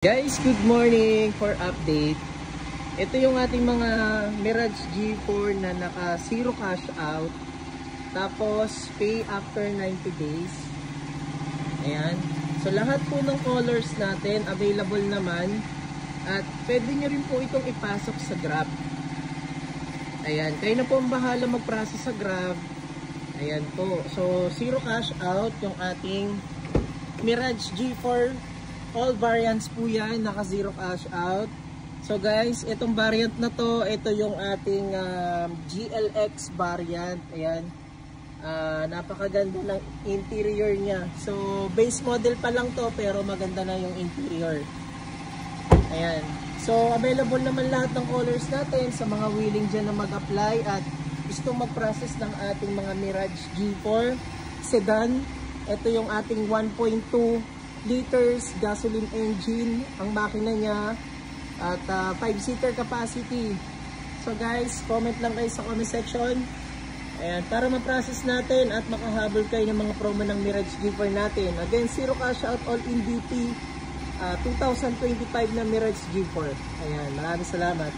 Guys, good morning for update. Ito yung ating mga Mirage G4 na naka zero cash out. Tapos pay after 90 days. Ayan. So lahat po ng colors natin available naman. At pwede nyo rin po itong ipasok sa Grab. Ayan. Kayo na po ang bahala mag-process sa Grab. Ayan po. So zero cash out yung ating Mirage G4. All variants po yan, naka zero cash out. So guys, itong variant na to, ito yung ating GLX variant. Ayan, napakaganda ng interior niya. So base model pa lang to, pero maganda na yung interior. Ayan, so available naman lahat ng colors natin sa mga willing dyan na mag-apply at gusto mag-process ng ating mga Mirage G4 sedan. Ito yung ating 1.2 liters gasoline engine ang makina niya at 5-seater capacity. So guys, comment lang kayo sa comment section. Ayan, para ma-process natin at makahabol kayo ng mga promo ng Mirage G4 natin. Again, zero cash out, all in DP 2025 na Mirage G4. Ayan, maraming salamat.